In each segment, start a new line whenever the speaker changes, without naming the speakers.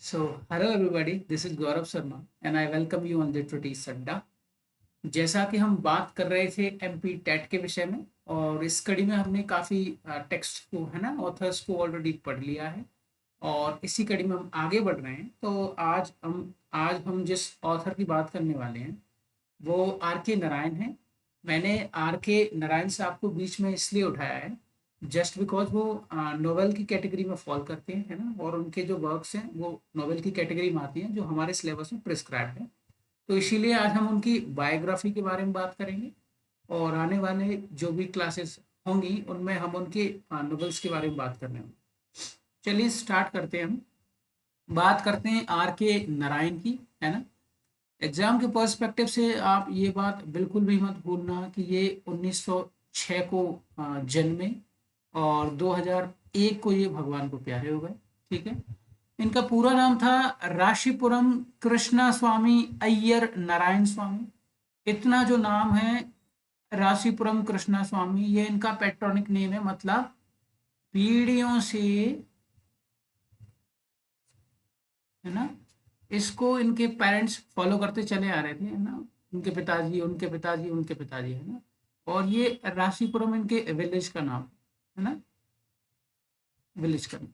So, hello everybody, this is Gaurav Sharma and I welcome you on Literati Sadda. जैसा कि हम बात कर रहे थे एमपी टेट के विषय में, और इस कड़ी में हमने काफ़ी टेक्स्ट को, है ना, ऑथर्स को ऑलरेडी पढ़ लिया है, और इसी कड़ी में हम आगे बढ़ रहे हैं। तो आज हम जिस ऑथर की बात करने वाले हैं वो आर के नारायण हैं। मैंने आर के नारायण साहब को बीच में इसलिए उठाया है जस्ट बिकॉज वो नोवेल की कैटेगरी में फॉल करते हैं, है ना, और उनके जो वर्क्स हैं वो नोवेल की कैटेगरी में आती हैं जो हमारे सिलेबस में प्रिस्क्राइब्ड है। तो इसीलिए आज हम उनकी बायोग्राफी के बारे में बात करेंगे, और आने वाले जो भी क्लासेस होंगी उनमें हम उनके नोवेल्स के बारे में बात करने होंगे। चलिए स्टार्ट करते हैं। हम बात करते हैं आर के नारायण की, है ना। एग्जाम के पर्सपेक्टिव से आप ये बात बिल्कुल भी मत भूलना कि ये 1906 को जन्मे और 2001 को ये भगवान को प्यारे हो गए। ठीक है। इनका पूरा नाम था राशिपुरम कृष्णा स्वामी अय्यर नारायण स्वामी। इतना जो नाम है राशिपुरम कृष्णा स्वामी, ये इनका पेट्रोनिक नेम है, मतलब पीढ़ियों से, है ना, इसको इनके पेरेंट्स फॉलो करते चले आ रहे थे, है ना, उनके पिताजी, उनके पिताजी, उनके पिताजी, है ना। और ये राशिपुरम इनके विलेज का नाम है ना, विलेज का नाम।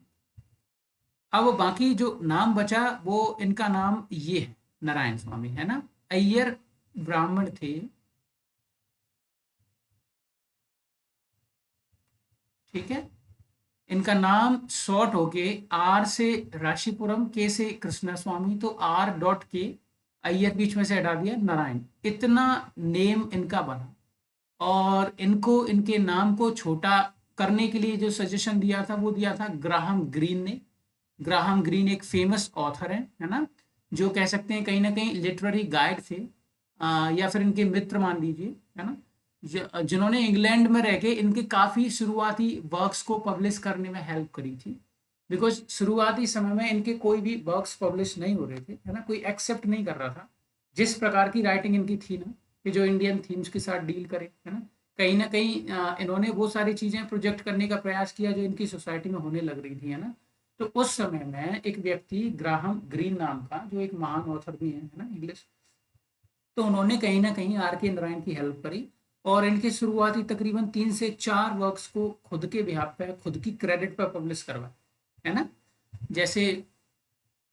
अब बाकी जो नाम बचा वो इनका नाम ये है नारायण स्वामी, है ना। अय्यर ब्राह्मण थे, ठीक है। इनका नाम शॉर्ट होके आर से राशिपुरम, के से कृष्णा स्वामी, तो आर डॉट के, अय्यर बीच में से हटा दिया, नारायण, इतना नेम इनका बना। और इनको, इनके नाम को छोटा करने के लिए जो सजेशन दिया था वो दिया था ग्राहम ग्रीन ने। ग्राहम ग्रीन एक फेमस ऑथर है ना, जो कह सकते हैं कहीं ना कहीं लिटरेरी गाइड थे, या फिर इनके मित्र मान लीजिए, है ना, जिन्होंने इंग्लैंड में रह के इनके काफ़ी शुरुआती वर्क्स को पब्लिश करने में हेल्प करी थी। बिकॉज शुरुआती समय में इनके कोई भी वर्क्स पब्लिश नहीं हो रहे थे, है ना, कोई एक्सेप्ट नहीं कर रहा था जिस प्रकार की राइटिंग इनकी थी ना, कि जो इंडियन थीम्स के साथ डील करे, है ना कहीं इन्होंने वो सारी चीज़ें प्रोजेक्ट करने का प्रयास किया जो इनकी सोसाइटी में होने लग रही थी, है ना। तो उस समय में एक व्यक्ति ग्राहम ग्रीन नाम का, जो एक महान ऑथर भी है ना, इंग्लिश, तो उन्होंने कहीं ना कहीं आर के नारायण की हेल्प करी, और इनके शुरुआती तकरीबन 3 से 4 वर्क्स को खुद के बिहाफ पे, खुद की क्रेडिट पर पब्लिश करवाया, है ना। जैसे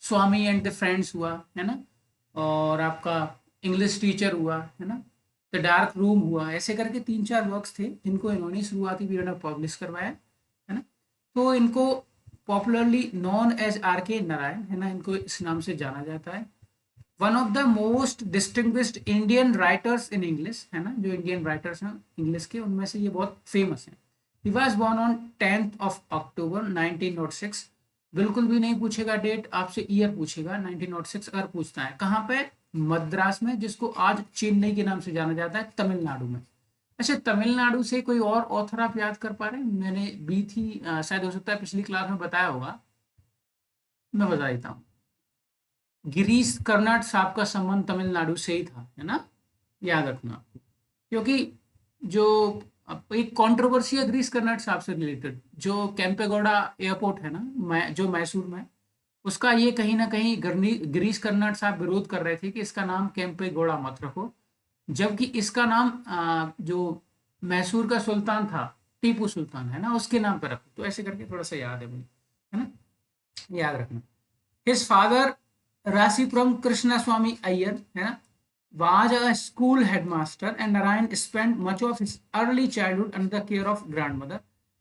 स्वामी एंड द फ्रेंड्स हुआ, है ना, और आपका इंग्लिश टीचर हुआ, है ना, द डार्क रूम हुआ, ऐसे करके 3-4 वर्क्स थे जिनको इन्होंने शुरुआती पीरियड में पब्लिश करवाया, है ना। तो इनको पॉपुलरली नॉन एज आर के नारायण, है ना, इनको इस नाम से जाना जाता है। One of the most distinguished Indian writers in English, है ना, जो इंडियन राइटर्स हैं इंग्लिश के, उनमें से ये बहुत फेमस हैं। He was born on 10th of October 1906। बिल्कुल भी नहीं पूछेगा डेट, आपसे ईयर पूछेगा। 1906 अगर पूछता है कहाँ पे, मद्रास में, जिसको आज चेन्नई के नाम से जाना जाता है, तमिलनाडु में। अच्छा, तमिलनाडु से कोई और ऑथर आप याद कर पा रहे हैं? मैंने बी थी, शायद हो सकता है पिछली क्लास में बताया होगा, मैं बता देता हूँ। गिरीश कर्नाड साहब का संबंध तमिलनाडु से ही था, है ना, याद रखना आपको, क्योंकि जो एक कंट्रोवर्सी है गिरीश कर्नाड साहब से रिलेटेड, जो कैंपेगौड़ा एयरपोर्ट है ना, जो मैसूर में, उसका ये कहीं ना कहीं गिरीश कर्नाड साहब विरोध कर रहे थे कि इसका नाम कैंपेगौड़ा मत रखो, जबकि इसका नाम जो मैसूर का सुल्तान था, टीपू सुल्तान, है ना, उसके नाम पर रखो। तो ऐसे करके थोड़ा सा याद है मुझे, है ना, याद रखना। हिज फादर राशिपुरम कृष्णा स्वामी अय्यर, है ना, was a school headmaster and Narayan spent much of his early childhood under the care of grandmother।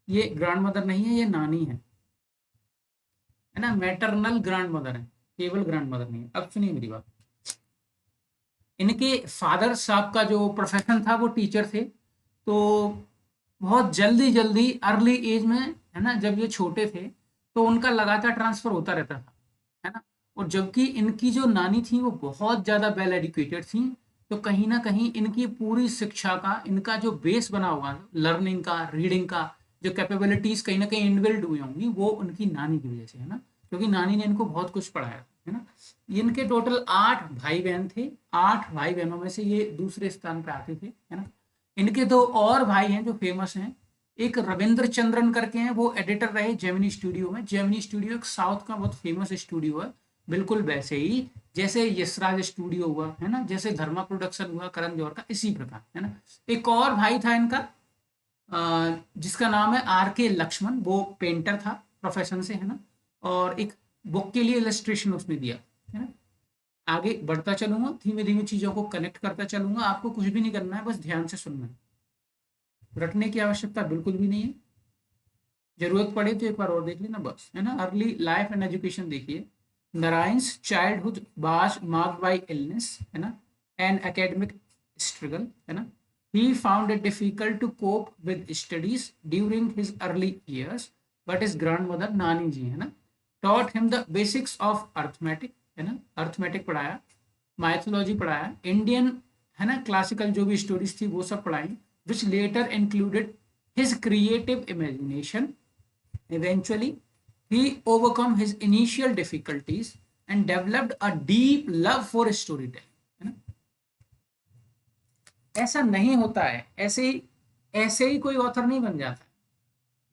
ये ग्रैंडमदर नहीं है, ये नानी है ना, मैटरनल ग्रैंडमदर है, केवल ग्रैंडमदर नहीं है। अब सुनिए मेरी बात। इनके फादर साहब का जो प्रोफेशन था वो टीचर थे, तो बहुत जल्दी जल्दी अर्ली एज में, है ना, जब ये छोटे थे तो उनका लगातार ट्रांसफर होता रहता था, है ना। और जबकि इनकी जो नानी थी वो बहुत ज़्यादा वेल एजुकेटेड थी, तो कहीं ना कहीं इनकी पूरी शिक्षा का, इनका जो बेस बना हुआ लर्निंग का, रीडिंग का, जो कैपेबिलिटीज़ कहीं ना कहीं इनबिल्ड हुई होंगी, वो उनकी नानी की वजह से, है ना, क्योंकि नानी ने इनको बहुत कुछ पढ़ाया। है ना। इनके टोटल 8 भाई बहन थे, 8 भाई बहनों में से ये दूसरे स्थान पे आते थे, है ना। इनके 2 और भाई हैं जो फेमस हैं, एक रविंद्र चंद्रन करके हैं, वो एडिटर रहे जेमिनी स्टूडियो में। जेमिनी स्टूडियो एक साउथ का बहुत फेमस स्टूडियो है, बिल्कुल वैसे ही जैसे यशराज स्टूडियो हुआ, है ना, जैसे धर्मा प्रोडक्शन हुआ करण जौहर का, इसी प्रकार, है ना। एक और भाई था इनका जिसका नाम है आर के लक्ष्मण, वो पेंटर था प्रोफेशन से, है ना, और एक बुक के लिए इलस्ट्रेशन उसने दिया, है ना। आगे बढ़ता चलूंगा, धीमे धीमे चीजों को कनेक्ट करता चलूंगा, आपको कुछ भी नहीं करना है, बस ध्यान से सुनना है, रटने की आवश्यकता बिल्कुल भी नहीं है, जरूरत पड़े तो एक बार और देख लेना बस, है ना। अर्ली लाइफ एंड एजुकेशन देखिए, Narayan's childhood was marked by illness, है ना, एंड एकेडमिक स्ट्रगल, है ना। He found it difficult to cope with studies during his early years, but his grandmother नानी जी, है ना, taught him the basics of arithmetic, है ना, अर्थमेटिक पढ़ाया, माइथोलॉजी पढ़ाया, इंडियन, है ना, क्लासिकल जो भी स्टोरीज थी वो सब पढ़ाई, which later included his creative imagination. Eventually, he overcome his initial difficulties and developed a deep love for storytelling, है ना। ऐसा नहीं होता है, ऐसे ही कोई ऑथर नहीं बन जाता।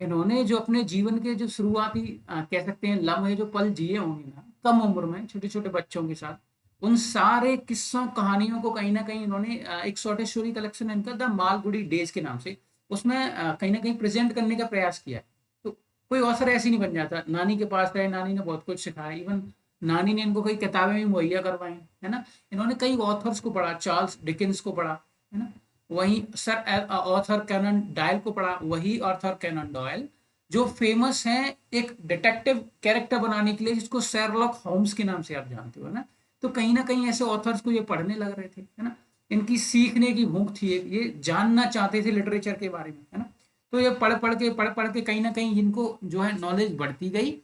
इन्होंने जो अपने जीवन के जो शुरुआती कह सकते हैं लम्हे जो पल जिए होंगे ना कम उम्र में छोटे छोटे बच्चों के साथ, उन सारे किस्सों कहानियों को कहीं ना कहीं इन्होंने एक शॉर्ट स्टोरी कलेक्शन इनका द मालगुडी डेज के नाम से उसमें कहीं ना कहीं प्रेजेंट करने का प्रयास किया है। तो कोई ऑथर ऐसे नहीं बन जाता, नानी के पास रहे, नानी ने बहुत कुछ सिखाया, इवन नानी ने इनको कई किताबें भी मुहैया करवाई, है ना। इन्होंने कई ऑथर्स को पढ़ा, चार्ल्स डिकिंस को पढ़ा, है ना, वहीं सर ऑथर कैनन डॉयल को पढ़ा, वही ऑथर कैनन डॉयल जो फेमस हैं एक डिटेक्टिव कैरेक्टर बनाने के लिए जिसको शेरलॉक होम्स के नाम से आप जानते हो ना। तो कहीं ना कहीं ऐसे ऑथर्स को ये पढ़ने लग रहे थे, है ना, इनकी सीखने की भूख थी, ये जानना चाहते थे लिटरेचर के बारे में, है ना। तो ये पढ़ पढ़ के कहीं ना कहीं इनको जो है नॉलेज बढ़ती गई,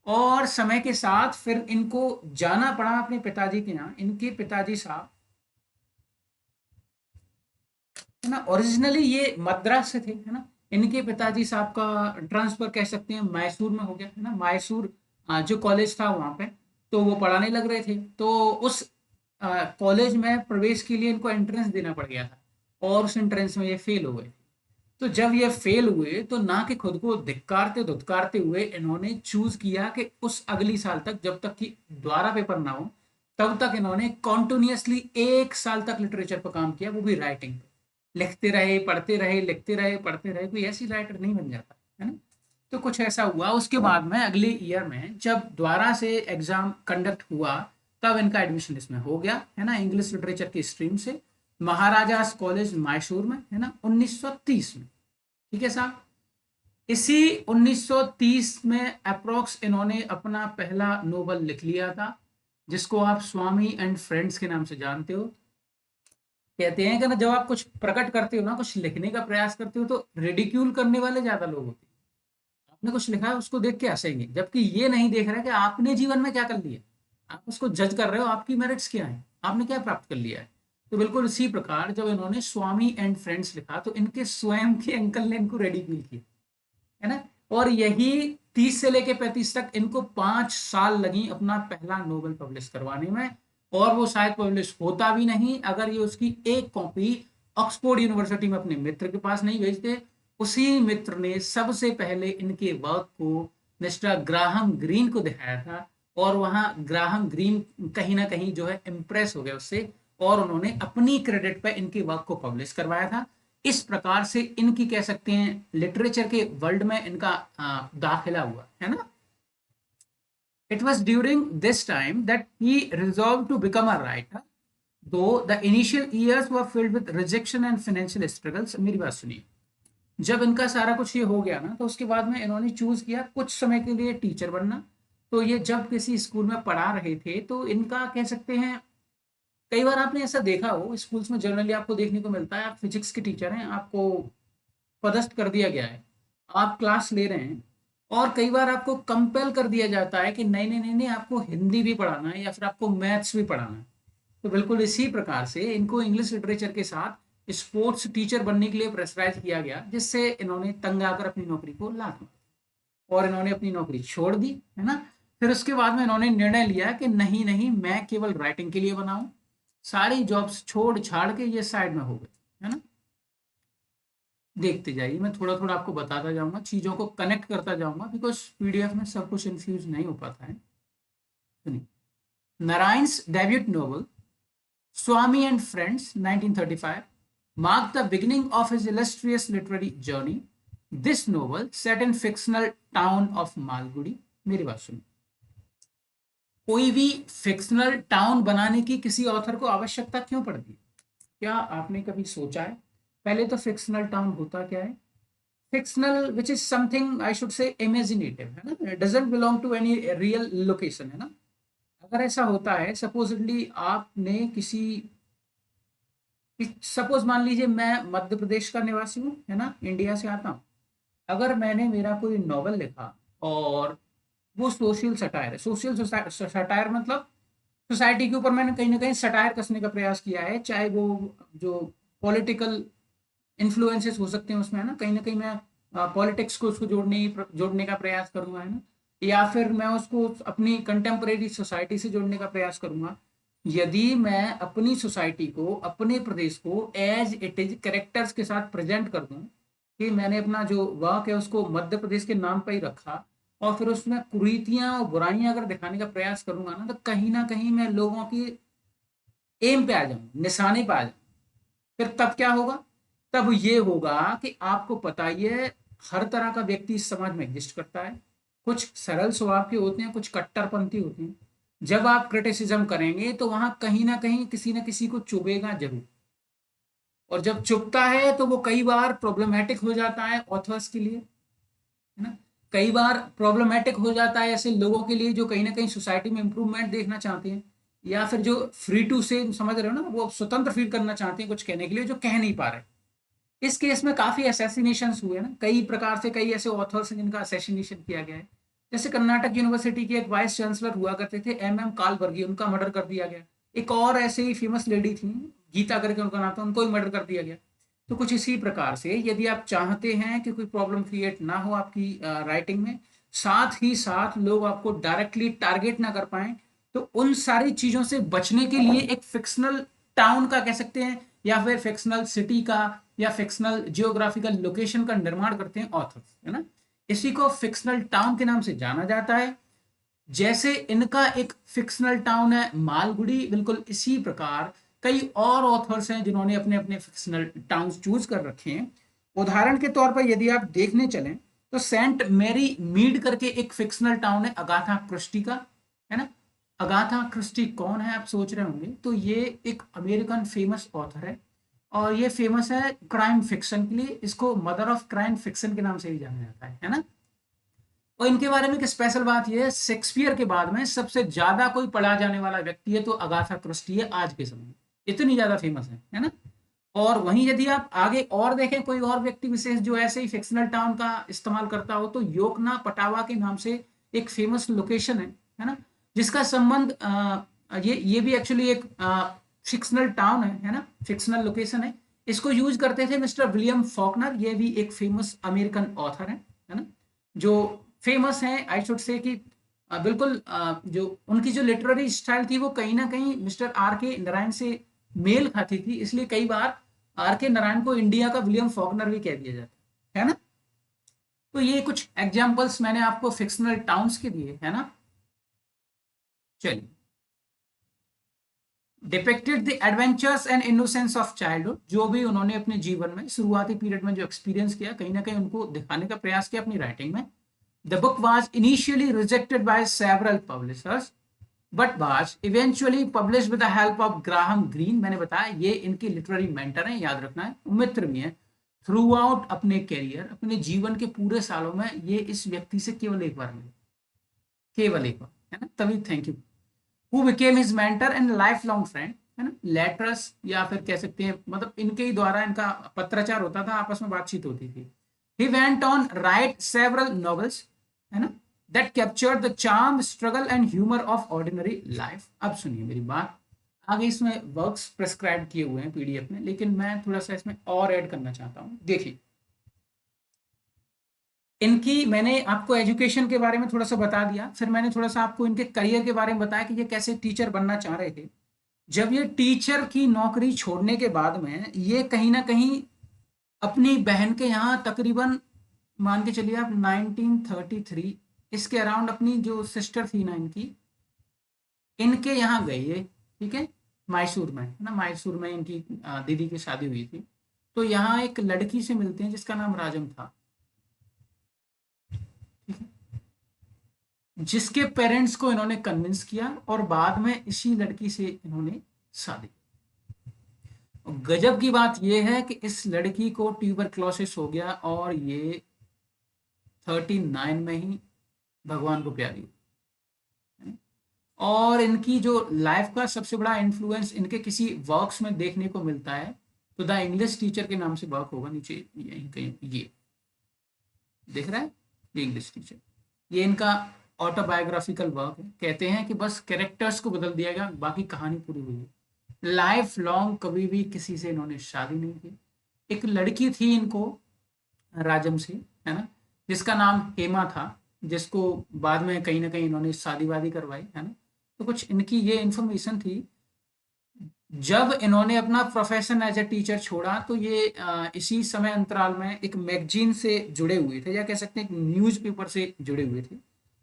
और समय के साथ फिर इनको जाना पड़ा अपने पिताजी के यहाँ। इनके पिताजी साहब, है ना, ओरिजिनली ये मद्रास से थे, है ना। इनके पिताजी साहब का ट्रांसफर कह सकते हैं मैसूर में हो गया, है ना। मैसूर जो कॉलेज था वहाँ पे, तो वो पढ़ाने लग रहे थे, तो उस कॉलेज में प्रवेश के लिए इनको एंट्रेंस देना पड़ गया था, और उस एंट्रेंस में ये फेल हो गए। तो जब ये फेल हुए तो ना कि खुद को धिक्कारते धुतकारते हुए इन्होंने चूज किया कि उस अगली साल तक जब तक कि दोबारा पेपर ना हो तब तक इन्होंने कॉन्टिन्यूसली 1 साल तक लिटरेचर पर काम किया, वो भी राइटिंग पे। लिखते रहे, पढ़ते रहे, लिखते रहे, पढ़ते रहे, कोई ऐसी राइटर नहीं बन जाता, है ना। तो कुछ ऐसा हुआ, उसके बाद में अगले ईयर में जब दोबारा से एग्जाम कंडक्ट हुआ तब इनका एडमिशन इसमें हो गया, है ना, इंग्लिश लिटरेचर की स्ट्रीम से महाराजास कॉलेज मैसूर में, है ना, 1930 में। ठीक है साहब। इसी 1930 में अप्रोक्स इन्होंने अपना पहला नोवेल लिख लिया था, जिसको आप स्वामी एंड फ्रेंड्स के नाम से जानते हो। कहते हैं कि ना जब आप कुछ प्रकट करते हो ना, कुछ लिखने का प्रयास करते हो, तो रिडिक्यूल करने वाले ज्यादा लोग होते हैं। आपने कुछ लिखा है उसको देख के हंसेंगे, जबकि ये नहीं देख रहे कि आपने जीवन में क्या कर लिया। आप उसको जज कर रहे हो, आपकी मेरिट्स क्या है, आपने क्या प्राप्त कर लिया है। तो बिल्कुल इसी प्रकार जब इन्होंने स्वामी एंड फ्रेंड्स लिखा तो इनके स्वयं के अंकल ने इनको रेडिक्यूल किया, है ना। और यही 30 से लेके 35 तक इनको 5 साल लगी अपना पहला नोवेल पब्लिश करवाने में, और वो शायद पब्लिश होता भी नहीं अगर ये उसकी एक कॉपी ऑक्सफोर्ड यूनिवर्सिटी में अपने मित्र के पास नहीं भेजते। उसी मित्र ने सबसे पहले इनके वर्क को मिस्टर ग्राहम ग्रीन को दिखाया था, और वहां ग्राहम ग्रीन कहीं ना कहीं जो है इम्प्रेस हो गए उससे, और उन्होंने अपनी क्रेडिट पर इनके वर्क को पब्लिश करवाया था। इस प्रकार से इनकी कह सकते हैं लिटरेचर के वर्ल्ड में इनका दाखिला हुआ, है ना। It was during this time that he resolved to become a writer, though the initial years were filled with rejection and financial struggles. मेरी बात सुनिए, जब इनका सारा कुछ ये हो गया ना तो उसके बाद में इन्होंने चूज किया कुछ समय के लिए टीचर बनना। तो ये जब किसी स्कूल में पढ़ा रहे थे तो इनका कह सकते हैं, कई बार आपने ऐसा देखा हो स्कूल्स में जनरली आपको देखने को मिलता है, आप फिजिक्स के टीचर हैं, आपको पदस्थ कर दिया गया है, आप क्लास ले रहे हैं, और कई बार आपको कंपेल कर दिया जाता है कि नहीं नहीं नहीं नहीं आपको हिंदी भी पढ़ाना है या फिर आपको मैथ्स भी पढ़ाना है। तो बिल्कुल इसी प्रकार से इनको इंग्लिश लिटरेचर के साथ स्पोर्ट्स टीचर बनने के लिए प्रेशराइज किया गया, जिससे इन्होंने तंग आकर अपनी नौकरी को लात मारी और इन्होंने अपनी नौकरी छोड़ दी, है ना। फिर उसके बाद में इन्होंने निर्णय लिया कि नहीं नहीं, मैं केवल राइटिंग के लिए बनाऊं, सारी जॉब्स छोड़ छाड़ के ये साइड में हो गए, है ना। देखते जाइए, मैं थोड़ा थोड़ा आपको बताता जाऊंगा, चीज़ों को कनेक्ट करता जाऊंगा, बिकॉज पीडीएफ में सब कुछ इन्फ्यूज नहीं हो पाता है। सुनिए, Narayan's debut novel Swami and Friends 1935 marked the beginning of his illustrious literary journey. This novel set in fictional town of Malgudi. मेरी बात सुनिए, कोई भी फिक्शनल टाउन बनाने की किसी ऑथर को आवश्यकता क्यों पड़ती है? क्या आपने कभी सोचा है? पहले तो फिक्शनल टाउन होता क्या है? Fictional which is something I should say imaginative, है ना, it doesn't belong to any real location, है ना। अगर ऐसा होता है, सपोजिटली आपने किसी, सपोज मान लीजिए मैं मध्य प्रदेश का निवासी हूँ, है ना, इंडिया से आता हूँ। अगर मैंने मेरा कोई नॉवल लिखा और वो सोशल सटायर है, सोशल सटायर मतलब सोसाइटी के ऊपर मैंने कहीं ना कहीं सटायर कसने का प्रयास किया है, चाहे वो जो पॉलिटिकल इन्फ्लुएंसेस हो सकते हैं उसमें, है ना, कहीं मैं पॉलिटिक्स को उसको जोड़ने का प्रयास करूंगा, है ना, या फिर मैं उसको अपनी कंटेम्परेरी सोसाइटी से जोड़ने का प्रयास करूंगा। यदि मैं अपनी सोसाइटी को, अपने प्रदेश को एज इट इज करेक्टर्स के साथ प्रेजेंट कर दूं कि मैंने अपना जो वर्क है उसको मध्य प्रदेश के नाम पर ही रखा, और फिर उसमें कुरीतियां और बुराइयां अगर दिखाने का प्रयास करूंगा ना, तो कहीं ना कहीं मैं लोगों की एम पे आ जाऊं, निशाने पे आ जाऊं। फिर तब क्या होगा? तब ये होगा कि आपको पता ही है, हर तरह का व्यक्ति इस समाज में एग्जिस्ट करता है। कुछ सरल स्वभाव के होते हैं, कुछ कट्टरपंथी होते हैं। जब आप क्रिटिसिज्म करेंगे तो वहां कहीं ना कहीं किसी ना किसी को चुभेगा जरूर, और जब चुभता है तो वो कई बार प्रॉब्लमेटिक हो जाता है ऑथर्स के लिए, है ना। कई बार प्रॉब्लमेटिक हो जाता है ऐसे लोगों के लिए जो कहीं ना कहीं सोसाइटी में इंप्रूवमेंट देखना चाहते हैं, या फिर जो फ्री टू से, समझ रहे हो ना, वो स्वतंत्र फील करना चाहते हैं कुछ कहने के लिए जो कह नहीं पा रहे। इस केस में काफी असैसिनेशन हुए ना, कई प्रकार से, कई ऐसे ऑथर्स हैं जिनका असैसिनेशन किया गया है। जैसे कर्नाटक यूनिवर्सिटी के एक वाइस चांसलर हुआ करते थे, एम कालबर्गी, उनका मर्डर कर दिया गया। एक और ऐसे ही फेमस लेडी थी, गीता करके उनका नाम था, उनको ही मर्डर कर दिया गया। तो कुछ इसी प्रकार से यदि आप चाहते हैं कि कोई प्रॉब्लम क्रिएट ना हो आपकी राइटिंग में, साथ ही साथ लोग आपको डायरेक्टली टारगेट ना कर पाए, तो उन सारी चीजों से बचने के लिए एक फिक्शनल टाउन का कह सकते हैं, या फिर फिक्शनल सिटी का, या फिक्शनल जियोग्राफिकल लोकेशन का निर्माण करते हैं ऑथर्स, है ना। इसी को फिक्शनल टाउन के नाम से जाना जाता है। जैसे इनका एक फिक्शनल टाउन है मालगुडी, बिल्कुल इसी प्रकार कई और ऑथर्स हैं जिन्होंने अपने अपने फिक्शनल टाउन चूज कर रखे हैं। उदाहरण के तौर पर यदि आप देखने चलें तो सेंट मैरी मीड करके एक फिक्शनल टाउन है अगाथा क्रिस्टी का, है ना। अगाथा क्रिस्टी कौन है आप सोच रहे होंगे, तो ये एक अमेरिकन फेमस ऑथर है, और ये फेमस है क्राइम फिक्शन के लिए, इसको मदर ऑफ क्राइम फिक्शन के नाम से भी जाना जाता है ना। और इनके बारे में एक स्पेशल बात यह है, शेक्सपियर के बाद में सबसे ज्यादा कोई पढ़ा जाने वाला व्यक्ति है तो अगाथा क्रिस्टी है आज के समय में, इतनी ज्यादा फेमस है ना। और वहीं यदि आप आगे और देखें कोई और व्यक्ति विशेष जो ऐसे ही फिक्शनल टाउन का इस्तेमाल करता हो, तो योकना पटावा के नाम से एक फेमस लोकेशन है ना, जिसका संबंध ये भी एक्चुअली एक फिक्शनल टाउन है ना, फिक्शनल लोकेशन है। इसको यूज करते थे मिस्टर विलियम फॉकनर, ये भी एक फेमस अमेरिकन ऑथर है ना, जो फेमस है आई शुड से कि बिल्कुल जो उनकी जो लिटरेरी स्टाइल थी वो कहीं ना कहीं मिस्टर आर के नारायण से मेल खाती थी, इसलिए कई बार आर के नारायण को इंडिया का विलियम फॉकनर भी कह दिया जाता है ना। तो ये कुछ एग्जांपल्स मैंने आपको फिक्शनल टाउन्स के दिए, है ना। चलिए, depicted the adventures and innocence of childhood, जो भी उन्होंने अपने जीवन में शुरुआती पीरियड में जो एक्सपीरियंस किया, कहीं ना कहीं उनको दिखाने का प्रयास किया अपनी राइटिंग में। The book was initially rejected by several publishers but was eventually publish with the help of Graham green. मैंने बताया ये इनके लिटरेरी मेंटर हैं, याद रखना है, मित्र भी हैं। थ्रू आउट अपने कैरियर, अपने जीवन के पूरे सालों में ये इस व्यक्ति से केवल एक बार मिले, केवल एक बार, है ना, तभी thank you. Who became his mentor and life long friend, है ना, लेटर्स या फिर कह सकते हैं, मतलब इनके ही द्वारा इनका पत्राचार होता था, आपस में बातचीत होती थी। He went on right several novels, है ना, that captured the charm, struggle and humour of ordinary life. अब सुनिए मेरी बात, आगे इसमें वर्क्स प्रेस्क्राइब किए हुए हैं पीडीएफ में, लेकिन मैं थोड़ा सा इसमें और ऐड करना चाहता हूँ। देखिए, इनकी मैंने आपको एजुकेशन के बारे में थोड़ा सा बता दिया, फिर मैंने थोड़ा सा आपको इनके करियर के बारे में बताया कि ये कैसे टीचर बनना चाह रहे थे। जब ये टीचर की नौकरी छोड़ने के बाद में ये कहीं ना कहीं अपनी बहन के यहाँ तकरीबन मान के चलिए आप 1933 इसके अराउंड अपनी जो सिस्टर थी ना इनकी, इनके यहाँ गए ये, ठीक है, मैसूर में, है ना, मैसूर में इनकी दीदी की शादी हुई थी। तो यहाँ एक लड़की से मिलते हैं जिसका नाम राजम था, ठीक है, जिसके पेरेंट्स को इन्होंने कन्विंस किया और बाद में इसी लड़की से इन्होंने शादी। और गजब की बात यह है कि इस लड़की को ट्यूबरक्लोसिस हो गया और ये 39 में ही भगवान को प्यारी हुई। और इनकी जो लाइफ का सबसे बड़ा इन्फ्लुएंस इनके किसी वर्क्स में देखने को मिलता है, तो द इंग्लिश टीचर के नाम से वर्क होगा नीचे यहीं कहीं, ये दिख रहा है, ये इंग्लिश टीचर, ये इनका ऑटोबायोग्राफिकल वर्क है। कहते हैं कि बस कैरेक्टर्स को बदल दिया गया, बाकी कहानी पूरी हुई है। लाइफ लॉन्ग कभी भी किसी से इन्होंने शादी नहीं की। एक लड़की थी इनको राजम से, है ना, जिसका नाम हेमा था, जिसको बाद में कहीं ना कहीं इन्होंने शादी वादी करवाई, है ना। तो कुछ इनकी ये इंफॉर्मेशन थी। जब इन्होंने अपना प्रोफेशन एज ए टीचर छोड़ा तो ये इसी समय अंतराल में एक मैगजीन से जुड़े हुए थे, या कह सकते हैं एक न्यूज़पेपर से जुड़े हुए थे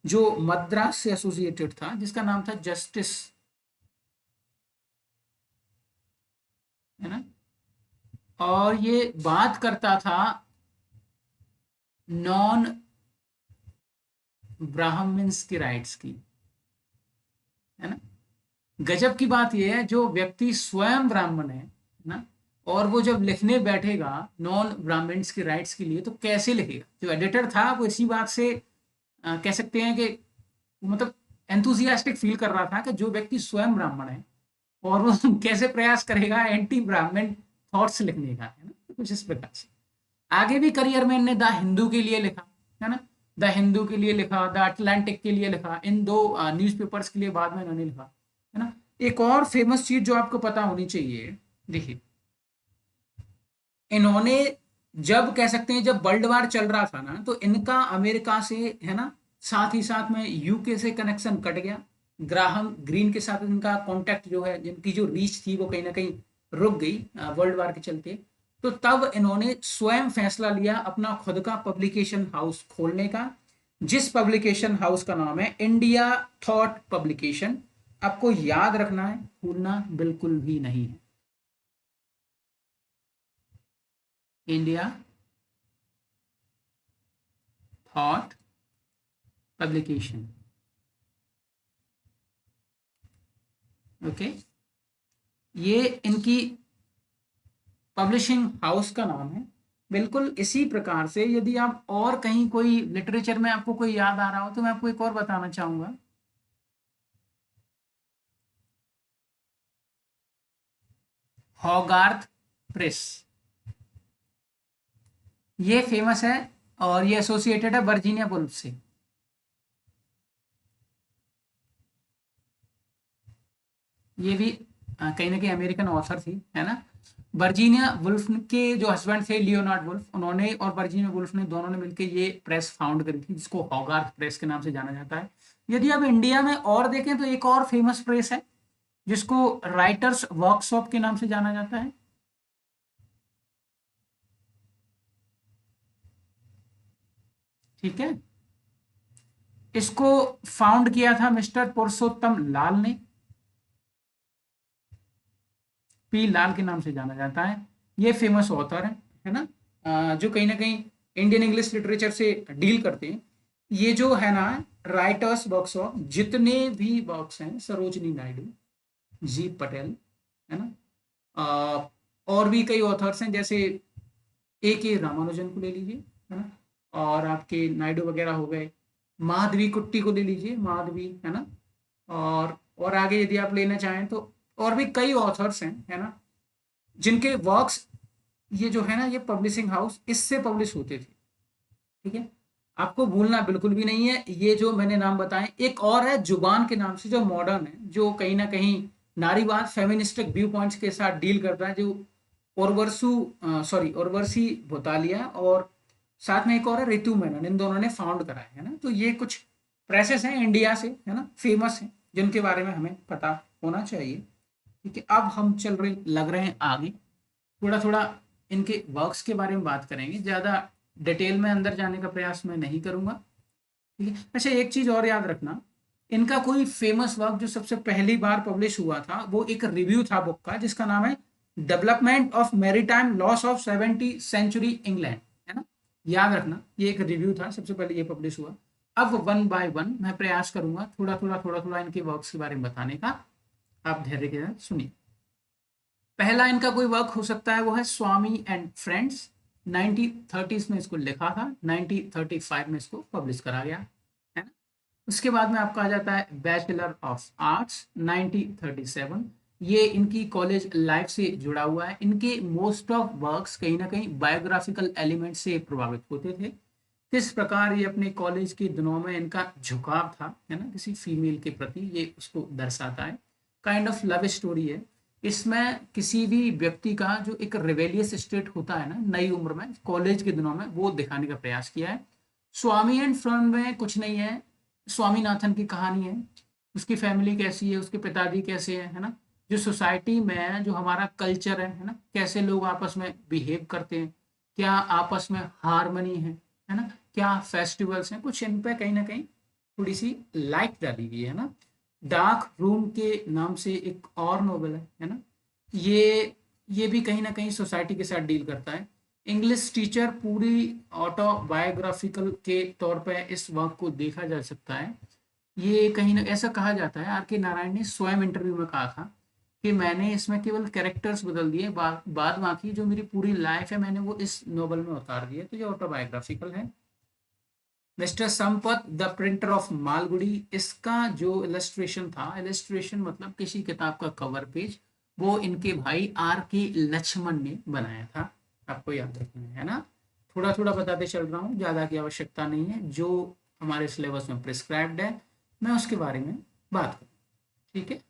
जो मद्रास से एसोसिएटेड था, जिसका नाम था जस्टिस, है ना। और ये बात करता था नॉन ब्राह्मण्स की राइट्स की, है ना। गजब की बात यह है, जो व्यक्ति स्वयं ब्राह्मण है ना, और वो जब लिखने बैठेगा नॉन ब्राह्मण्स की राइट्स के लिए, तो कैसे लिखेगा। जो एडिटर था वो इसी बात से कह सकते हैं कि मतलब एंथुजियास्टिक फील कर रहा था कि जो व्यक्ति स्वयं ब्राह्मण है और वो कैसे प्रयास करेगा एंटी ब्राह्मण थॉट्स लिखने का, है ना। तो कुछ इस प्रकार से आगे भी करियर में इन्होंने द हिंदू के लिए लिखा, है ना, द हिंदू के लिए लिखा, द अटलांटिक के लिए लिखा, इन दो न्यूज़पेपर्स के लिए बाद में इन्होंने लिखा, है ना। एक और फेमस चीज जो आपको पता होनी चाहिए, देखिए, इन्होंने जब कह सकते हैं जब वर्ल्ड वार चल रहा था ना, तो इनका अमेरिका से, है ना, साथ ही साथ में यूके से कनेक्शन कट गया। ग्राहम ग्रीन के साथ इनका कांटेक्ट जो है, जिनकी जो रीच थी वो कहीं ना कहीं रुक गई वर्ल्ड वार के चलते। तो तब इन्होंने स्वयं फैसला लिया अपना खुद का पब्लिकेशन हाउस खोलने का, जिस पब्लिकेशन हाउस का नाम है इंडिया थॉट पब्लिकेशन। आपको याद रखना है, भूलना बिल्कुल भी नहीं है। इंडिया थॉट पब्लिकेशन, ओके, ये इनकी पब्लिशिंग हाउस का नाम है। बिल्कुल इसी प्रकार से यदि आप और कहीं कोई लिटरेचर में आपको कोई याद आ रहा हो तो मैं आपको एक और बताना चाहूंगा। हॉगार्थ प्रेस, ये फेमस है और ये एसोसिएटेड है वर्जीनिया वुल्फ से। ये भी कहीं ना कहीं अमेरिकन ऑथर थी, है ना। वर्जीनिया वुल्फ के जो हस्बैंड थे लियोनार्ड वुल्फ, उन्होंने और वर्जीनिया वुल्फ ने दोनों ने मिलकर ये प्रेस फाउंड करी थी, जिसको हॉगार्थ प्रेस के नाम से जाना जाता है। यदि आप इंडिया में और देखें तो एक और फेमस प्रेस है जिसको राइटर्स वर्कशॉप के नाम से जाना जाता है, ठीक है। इसको फाउंड किया था मिस्टर पुरुषोत्तम लाल ने, पी लाल के नाम से जाना जाता है। ये फेमस ऑथर है ना, जो कहीं ना कहीं इंडियन इंग्लिश लिटरेचर से डील करते हैं। ये जो है ना राइटर्स वर्कशॉप, जितने भी वर्क्स हैं, सरोजनी नायडू, जी पटेल, है ना, और भी कई ऑथर्स हैं, जैसे ए के रामानुजन को ले लीजिए, है ना, और आपके नायडू वगैरह हो गए, माधवी कुट्टी को ले लीजिए, माधवी, है ना, और आगे यदि आप लेना चाहें तो और भी कई ऑथर्स हैं, है ना, जिनके वर्क्स ये जो है ना ये पब्लिशिंग हाउस इससे पब्लिश होते थे, ठीक है। आपको भूलना बिल्कुल भी नहीं है। ये जो मैंने नाम बताए, एक और है जुबान के नाम से, जो मॉडर्न है, जो कहीं ना कहीं नारीवाद फेमिनिस्टिक व्यू पॉइंट्स के साथ डील करता है, जो उर्वशी भोतालिया और साथ में एक और है रितु मेनन, इन दोनों ने फाउंड करा है ना। तो ये कुछ प्रेसेस हैं इंडिया से, है ना, फेमस हैं, जिनके बारे में हमें पता होना चाहिए। ठीक है, अब हम लग रहे हैं आगे, थोड़ा थोड़ा इनके वर्क्स के बारे में बात करेंगे, ज़्यादा डिटेल में अंदर जाने का प्रयास मैं नहीं करूँगा। ठीक है, अच्छा एक चीज़ और याद रखना, इनका कोई फेमस वर्क जो सबसे पहली बार पब्लिश हुआ था वो एक रिव्यू था बुक का, जिसका नाम है development of maritime laws of 70 century England, है ना। याद रखना ये एक रिव्यू था, सबसे पहले ये पब्लिश हुआ। अब वन बाय वन मैं प्रयास करूंगा थोड़ा थोड़ा इनके वर्क्स के बारे में बताने का, आप धैर्य के साथ सुनिए। पहला इनका कोई वर्क हो सकता है वो है स्वामी एंड फ्रेंड्स, 1930s में इसको लिखा था, 1935 में इसको पब्लिश करा गया, है ना। उसके बाद में आपका आ जाता है बैचलर ऑफ आर्ट्स, 1937, ये इनकी कॉलेज लाइफ से जुड़ा हुआ है। इनके मोस्ट ऑफ वर्क्स कहीं ना कहीं बायोग्राफिकल एलिमेंट से प्रभावित होते थे। किस प्रकार ये अपने कॉलेज के दिनों में इनका झुकाव था, है ना, किसी फीमेल के प्रति, ये उसको दर्शाता है। काइंड ऑफ लव स्टोरी है। इसमें किसी भी व्यक्ति का जो एक रिवेलियस स्टेट होता है ना नई उम्र में, कॉलेज के दिनों में, वो दिखाने का प्रयास किया है। स्वामी एंड फ्रेंड में कुछ नहीं है, स्वामीनाथन की कहानी है, उसकी फैमिली कैसी है, उसके पिताजी कैसे हैं, है ना, जो सोसाइटी में जो हमारा कल्चर है ना, कैसे लोग आपस में बिहेव करते हैं, क्या आपस में हारमनी है ना, क्या फेस्टिवल्स हैं, कुछ इन पे कहीं ना कहीं थोड़ी सी लाइट डाली हुई है ना। डार्क रूम के नाम से एक और नोवेल है ना, ये भी कहीं ना कहीं सोसाइटी के साथ डील करता है। इंग्लिश टीचर पूरी ऑटोबायोग्राफिकल के तौर पे इस वर्क को देखा जा सकता है। ये कहीं ना ऐसा कहा जाता है, आर के नारायण ने स्वयं इंटरव्यू में कहा था कि मैंने इसमें केवल कैरेक्टर्स बदल दिए, बाद बाकी जो मेरी पूरी लाइफ है मैंने वो इस नोवेल में उतार दिया। तो ये ऑटोबायोग्राफिकल है। Mister Sampath the printer of Malgudi, इसका जो इलस्ट्रेशन था, इलस्ट्रेशन मतलब किसी किताब का कवर पेज, वो इनके भाई आर के लक्ष्मण ने बनाया था। आपको याद रखना है ना, थोड़ा थोड़ा बताते चल रहा हूँ, ज़्यादा की आवश्यकता नहीं है। जो हमारे सिलेबस में प्रिस्क्राइब्ड है मैं उसके बारे में बात करूँ, ठीक है।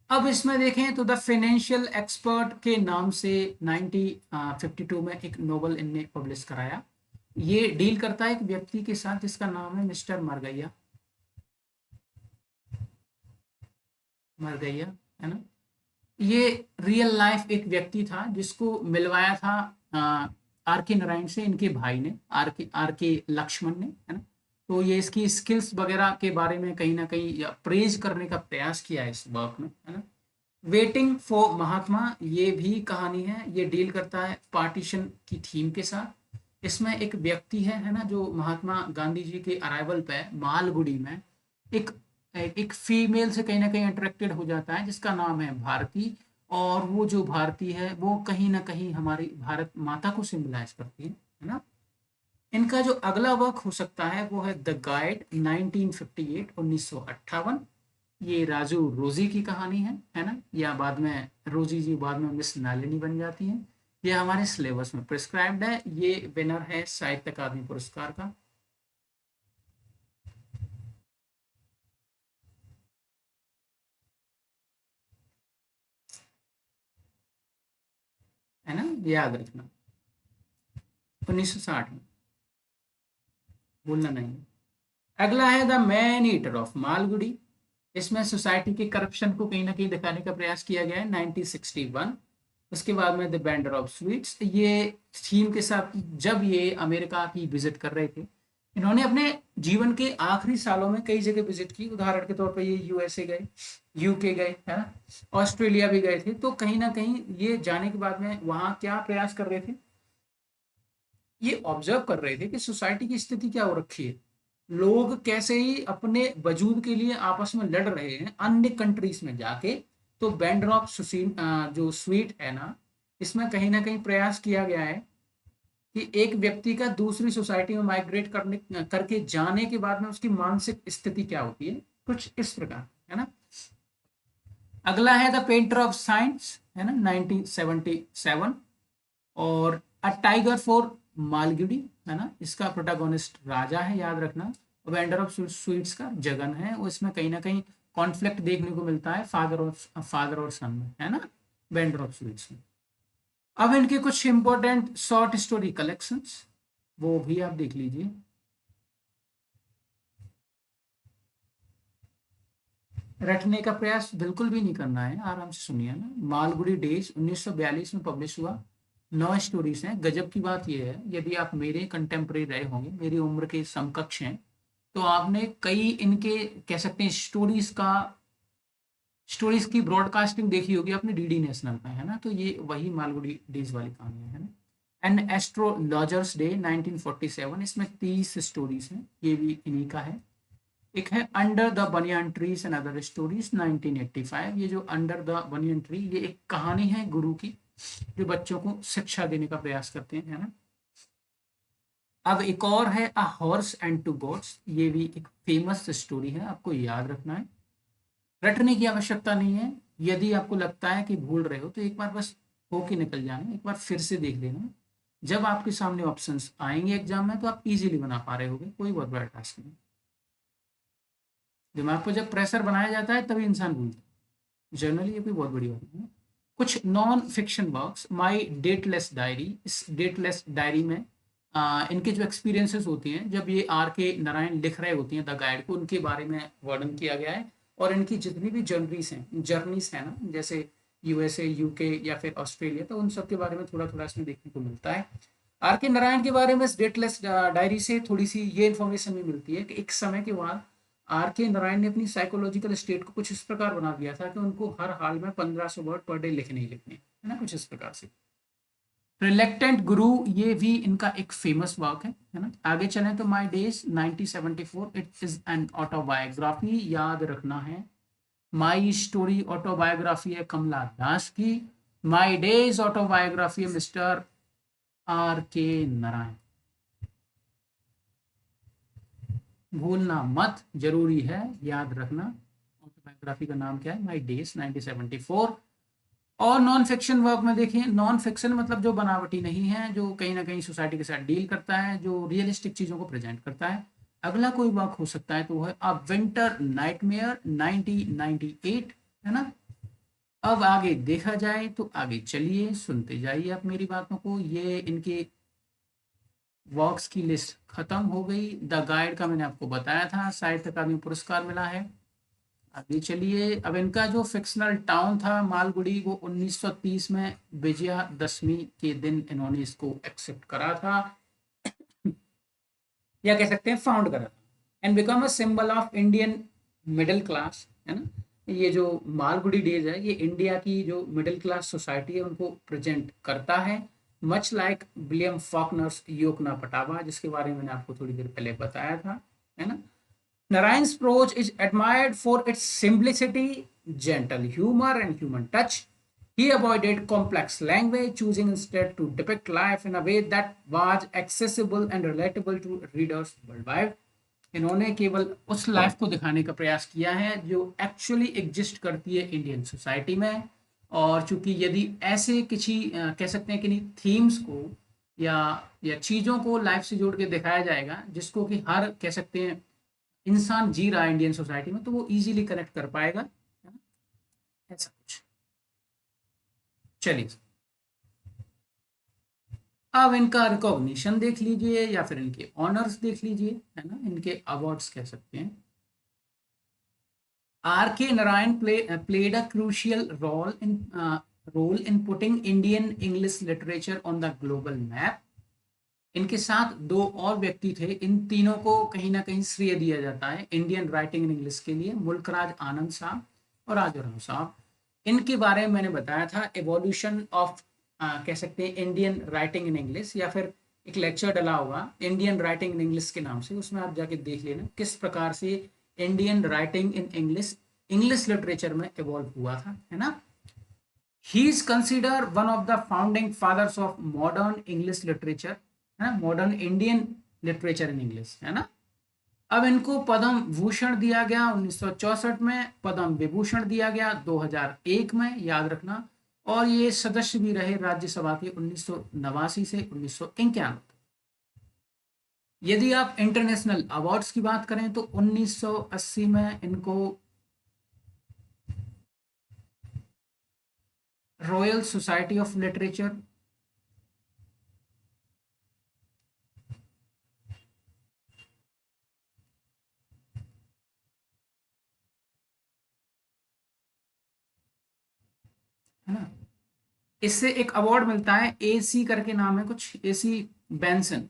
अब इसमें देखें तो द फाइनेंशियल एक्सपर्ट के नाम से 1952 में एक नोवेल इनने पब्लिश कराया। ये डील करता है एक व्यक्ति के साथ जिसका नाम है मिस्टर मरगैया, मरगैया, है ना। ये रियल लाइफ एक व्यक्ति था जिसको मिलवाया था आर के नारायण से, इनके भाई ने, आर के लक्ष्मण ने, है ना। तो ये इसकी स्किल्स वगैरह के बारे में कहीं ना कहीं प्रेज करने का प्रयास किया है इस वर्क में, है ना। वेटिंग फॉर महात्मा, ये भी कहानी है, ये डील करता है पार्टीशन की थीम के साथ। इसमें एक व्यक्ति है ना, जो महात्मा गांधी जी के अराइवल पे मालगुडी में एक एक फीमेल से कहीं ना कहीं अट्रैक्टेड हो जाता है जिसका नाम है भारती। और वो जो भारती है वो कहीं ना कहीं हमारी भारत माता को सिंबलाइज करती है ना। इनका जो अगला वर्क हो सकता है वो है द गाइड, 1958, 1958। ये राजू रोजी की कहानी है ना, या बाद में रोजी जी बाद में मिस नालिनी बन जाती हैं। ये हमारे सिलेबस में प्रिस्क्राइब्ड है, ये विनर है साहित्य अकादमी पुरस्कार का, है ना, याद रखना, 1960 में, भूलना नहीं। अगला है the man eater of Malgudi. इसमें सोसाइटी के करप्शन को कहीं ना कहीं दिखाने का प्रयास किया गया है, 1961। उसके बाद में द बेंडर ऑफ स्वीट्स, ये थीम के साथ जब ये अमेरिका की विजिट कर रहे थे, इन्होंने अपने जीवन के आखिरी सालों में कई जगह विजिट की। उदाहरण के तौर पर ये यूएसए गए, यूके गए, है ना, ऑस्ट्रेलिया भी गए थे। तो कहीं ना कहीं ये जाने के बाद में वहाँ क्या प्रयास कर रहे थे, ये ऑब्जर्व कर रहे थे कि सोसाइटी की स्थिति क्या हो रखी है, लोग कैसे ही अपने वजूद के लिए आपस में लड़ रहे हैं अन्य कंट्रीज में जाके। तो बैंड ऑफ सुसीन जो स्वीट है ना, इसमें कहीं ना कहीं प्रयास किया गया है कि एक व्यक्ति का दूसरी सोसाइटी में माइग्रेट करने करके जाने के बाद में उसकी मानसिक स्थिति क्या होती है, कुछ इस प्रकार, है ना। अगला है द पेंटर ऑफ साइंस, है ना, 1977। और अ टाइगर फॉर मालगुडी, है ना, इसका प्रोटागोनिस्ट राजा है, याद रखना। वेंडर ऑफ स्वीट्स का जगन है, वो इसमें कहीं ना कहीं कॉन्फ्लिक्ट देखने को मिलता है फादर और सन में, है ना, वेंडर ऑफ स्वीट्स में। अब इनके कुछ इंपॉर्टेंट शॉर्ट स्टोरी कलेक्शंस वो भी आप देख लीजिए। रटने का प्रयास बिल्कुल भी नहीं करना है, आराम से सुनिए ना। मालगुडी डेज 1942 में पब्लिश हुआ, 9 स्टोरीज हैं। गजब की बात यह है, यदि आप मेरे कंटेम्प्रेरी रहे होंगे, मेरी उम्र के समकक्ष हैं, तो आपने कई इनके कह सकते हैं स्टोरीज की ब्रॉडकास्टिंग देखी होगी आपने डीडी नेशनल पे, है ना। तो ये वही मालगुडी डेज वाली कहानी है ना। एंड एस्ट्रोलॉजर्स डे 1947, इसमें 30 स्टोरीज हैं, ये भी इन्हीं का है। एक है अंडर द बनियान ट्रीज एंड अदर स्टोरीज 1985। ये जो अंडर द बनियान ट्री, ये एक कहानी है गुरु की, जो बच्चों को शिक्षा देने का प्रयास करते हैं, है ना। अब एक और है a horse and to goats, ये भी एक फेमस स्टोरी है, आपको याद रखना है। रटने की आवश्यकता नहीं है, यदि आपको लगता है कि भूल रहे हो तो एक बार बस होके निकल जाना, एक बार फिर से देख लेना। जब आपके सामने ऑप्शंस आएंगे एग्जाम में तो आप इजीली बना पा रहे होगे, कोई बहुत बड़ा टास्क नहीं। दिमाग पर जब प्रेशर बनाया जाता है तभी इंसान भूलता है, जनरली ये कोई बहुत बड़ी बात नहीं है। कुछ नॉन फिक्शन वर्क्स, माई डेटलेस डायरी, इस डेटलेस डायरी में इनके जो एक्सपीरियंसेस होती हैं, जब ये आर के नारायण लिख रहे होती हैं द गाइड को, उनके बारे में वर्णन किया गया है। और इनकी जितनी भी जर्नीज हैं ना, जैसे यूएसए, यूके या फिर ऑस्ट्रेलिया, तो उन सब के बारे में थोड़ा थोड़ा इसमें देखने को मिलता है। आर के नारायण के बारे में इस डेटलेस डायरी से थोड़ी सी ये इन्फॉर्मेशन भी मिलती है कि एक समय के बाद आर के नारायण ने अपनी साइकोलॉजिकल स्टेट को कुछ इस प्रकार बना दिया था कि उनको हर हाल में 1500 वर्ड पर डे लिखने ही लिखने, है ना, कुछ इस प्रकार से। रिलेक्टेंट गुरु, ये भी इनका एक फेमस वर्क है ना। आगे चलें तो my days 1974, it is an autobiography, याद रखना है। माई स्टोरी ऑटोबायोग्राफी है कमला दास की, माई डेज ऑटोबायोग्राफी है मिस्टर आर के नारायण। भूलना मत, जरूरी है याद रखना। ऑटोबायोग्राफी का नाम क्या है? My days 1974। और नॉन फिक्शन वर्क में देखिए, नॉन फिक्शन मतलब जो बनावटी नहीं है, जो कहीं ना कहीं सोसाइटी के साथ डील करता है, जो रियलिस्टिक चीज़ों को प्रेजेंट करता है। अगला कोई वर्क हो सकता है तो वो है अ विंटर नाइटमेयर 1998, है ना। अब आगे देखा जाए तो आगे चलिए सुनते जाइए आप मेरी बातों को। ये इनके वर्क्स की लिस्ट खत्म हो गई। द गाइड का मैंने आपको बताया था, साहित्य अकादमी पुरस्कार मिला है। आगे चलिए, अब इनका जो फिक्शनल टाउन था मालगुडी, वो 1930 में विजयादशमी के दिन इन्होंने इसको एक्सेप्ट करा था, या कह सकते हैं फाउंड करा था, and become a symbol of Indian middle class, है ना। ये जो मालगुडी डेज है, ये इंडिया की जो मिडिल क्लास सोसाइटी है उनको प्रेजेंट करता है, मच लाइक विलियम फॉकनर्स योकना पटावा, जिसके बारे में मैंने आपको थोड़ी देर पहले बताया था, है ना। Narayan's prose is admired for its simplicity, gentle humor, and human touch. He avoided complex language, choosing instead to depict life in a way that was accessible and relatable to readers worldwide. इन्होंने केवल उस life को दिखाने का प्रयास किया है जो एक्चुअली एग्जिस्ट करती है इंडियन सोसाइटी में। और चूंकि यदि ऐसे किसी कह सकते हैं कि नहीं थीम्स को या चीज़ों को लाइफ से जोड़ के दिखाया जाएगा, जिसको कि हर कह सकते हैं इंसान जी रहा है इंडियन सोसाइटी में, तो वो इजीली कनेक्ट कर पाएगा, है ना, ऐसा कुछ। चलिए, अब इनका रिकॉग्निशन देख लीजिए या फिर इनके ऑनर्स देख लीजिए, है ना, इनके अवार्ड्स कह सकते हैं। आर के Narayan played a crucial role in putting Indian English literature on the global map. इनके साथ दो और व्यक्ति थे, इन तीनों को कहीं ना कहीं श्रेय दिया जाता है इंडियन राइटिंग इन इंग्लिश के लिए, मुल्कराज आनंद साहब और राजाराम साहब। इनके बारे में मैंने बताया था, एवोल्यूशन ऑफ कह सकते हैं इंडियन राइटिंग इन इंग्लिश, या फिर एक लेक्चर डला होगा इंडियन राइटिंग इन इंग्लिश के नाम से, उसमें आप जाके देख लेना किस प्रकार से Indian writing in English literature में इवॉल्व हुआ था, है ना। He is consider one of the founding fathers of modern English literature, है ना, modern Indian literature in English, है ना। अब इनको पद्म भूषण दिया गया 1964 में, पद्म विभूषण दिया गया 2001 में, याद रखना। और ये सदस्य भी रहे राज्यसभा के 1989 से 1991 तक। यदि आप इंटरनेशनल अवार्ड्स की बात करें तो 1980 में इनको रॉयल सोसाइटी ऑफ लिटरेचर है ना। इससे एक अवार्ड मिलता है, AC करके नाम है कुछ, AC बेंसन,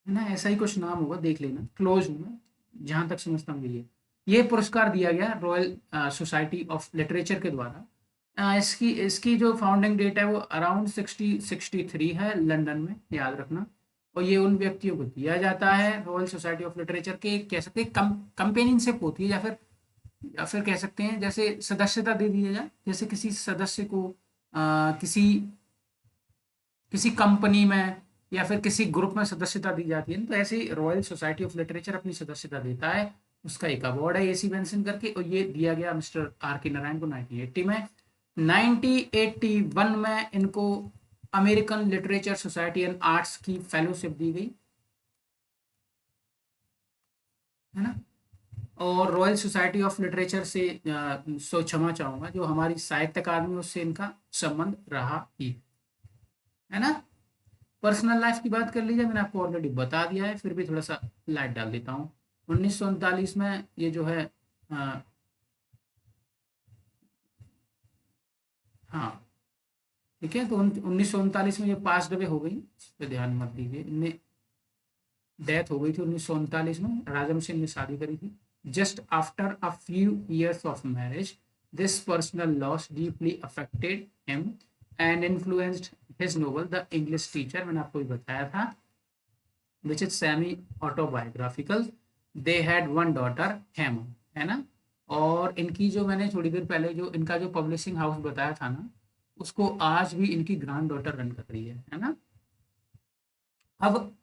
है ना, ऐसा ही कुछ नाम होगा, देख लेना, क्लोज हूँ मैं, जहाँ तक समझता हूँ ये पुरस्कार दिया गया रॉयल सोसाइटी ऑफ लिटरेचर के द्वारा। इसकी इसकी जो फाउंडिंग डेट है वो अराउंड 63 है, लंदन में, याद रखना। और ये उन व्यक्तियों को दिया जाता है रॉयल सोसाइटी ऑफ लिटरेचर के, कह सकते हैं कंपेनियनशिप होती है, या फिर कह सकते हैं जैसे सदस्यता दे दी जाए, जैसे किसी सदस्य को किसी किसी कंपनी में या फिर किसी ग्रुप में सदस्यता दी जाती है, तो ऐसे ही रॉयल सोसाइटी ऑफ लिटरेचर अपनी सदस्यता देता है। उसका एक अवार्ड है AC बेंसन करके, और ये दिया गया मिस्टर R.K. नारायण को 1980 में। 1981 में इनको American literature society and arts की फेलोशिप दी गई, है ना। और रॉयल सोसाइटी ऑफ लिटरेचर से सो क्षमा चाहूंगा, जो हमारी साहित्य अकादमी, उससे इनका संबंध रहा ही, है ना। पर्सनल लाइफ की बात कर लीजिए, मैंने आपको ऑलरेडी बता दिया है, फिर भी थोड़ा सा लाइट डाल देता हूँ। 1939 में ये जो है हाँ ठीक है, तो 1939 में ये पास अवे हो गई, इस पे ध्यान मत दीजिए, इनमें डेथ हो गई थी 1939 में। राजम सिंह ने शादी करी थी। Just after a few years of marriage, this personal loss deeply affected him and influenced his novel the English teacher, मैंने आपको बताया था, which is semi autobiographical. They had one daughter Hema, है ना। और इनकी जो मैंने थोड़ी देर पहले जो इनका जो पब्लिशिंग हाउस बताया था ना, उसको आज भी इनकी ग्रैंड डॉटर रन कर रही है ना। अब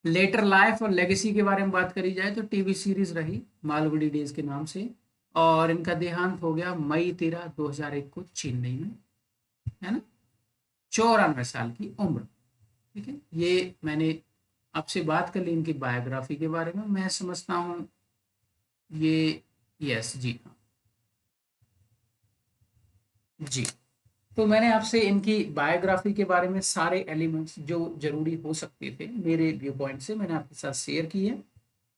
लेटर लाइफ और लेगेसी के बारे में बात करी जाए तो टीवी सीरीज रही मालगुडी डेज के नाम से, और इनका देहांत हो गया मई 13, 2001 को चेन्नई में, है ना, 94 साल की उम्र। ठीक है, ये मैंने आपसे बात कर ली इनकी बायोग्राफी के बारे में। मैं समझता हूँ ये, यस जी हाँ जी, तो मैंने आपसे इनकी बायोग्राफी के बारे में सारे एलिमेंट्स जो जरूरी हो सकते थे मेरे व्यू पॉइंट से, मैंने आपके साथ शेयर किए,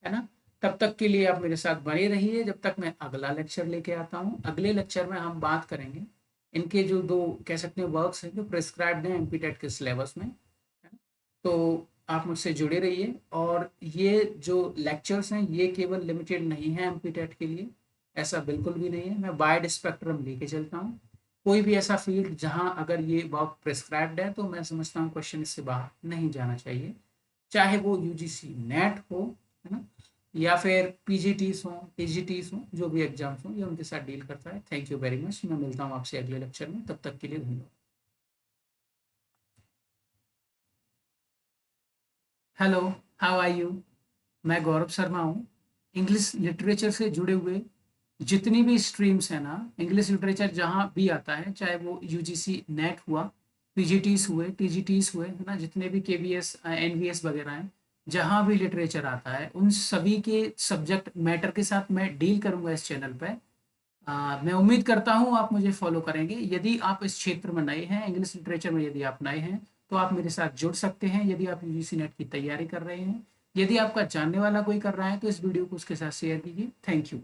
है ना। तब तक के लिए आप मेरे साथ बने रहिए, जब तक मैं अगला लेक्चर लेके आता हूँ। अगले लेक्चर में हम बात करेंगे इनके जो दो कह सकते हैं वर्क्स हैं जो प्रिस्क्राइब्ड हैं एमपीटेट के सिलेबस में, है ना। तो आप मुझसे जुड़े रहिए, और ये जो लेक्चर्स हैं ये केवल लिमिटेड नहीं है एमपीटेट के लिए, ऐसा बिल्कुल भी नहीं है। मैं वाइड स्पेक्ट्रम लेके चलता हूँ। कोई भी ऐसा फील्ड जहाँ अगर ये वर्क प्रिस्क्राइब्ड है, तो मैं समझता हूँ क्वेश्चन इससे बाहर नहीं जाना चाहिए, चाहे वो UGC नेट हो, है ना, या फिर PGTs हो, TGTs हो, जो भी एग्जाम्स हो, ये उनके साथ डील करता है। थैंक यू वेरी मच, मैं मिलता हूँ आपसे अगले लेक्चर में, तब तक के लिए धन्यवाद। हेलो, हाउ आर यू, मैं गौरव शर्मा हूँ। इंग्लिश लिटरेचर से जुड़े हुए जितनी भी स्ट्रीम्स हैं ना, इंग्लिश लिटरेचर जहाँ भी आता है, चाहे वो UGC नेट हुआ, PGTs हुए, TGTs हुए, है ना, जितने भी KVS NVS वगैरह हैं, जहाँ भी लिटरेचर आता है, उन सभी के सब्जेक्ट मैटर के साथ मैं डील करूंगा इस चैनल पे। मैं उम्मीद करता हूँ आप मुझे फॉलो करेंगे। यदि आप इस क्षेत्र में नए हैं, इंग्लिश लिटरेचर में यदि आप नए हैं, तो आप मेरे साथ जुड़ सकते हैं। यदि आप UGC नेट की तैयारी कर रहे हैं, यदि आपका जानने वाला कोई कर रहा है, तो इस वीडियो को उसके साथ शेयर कीजिए। Thank you.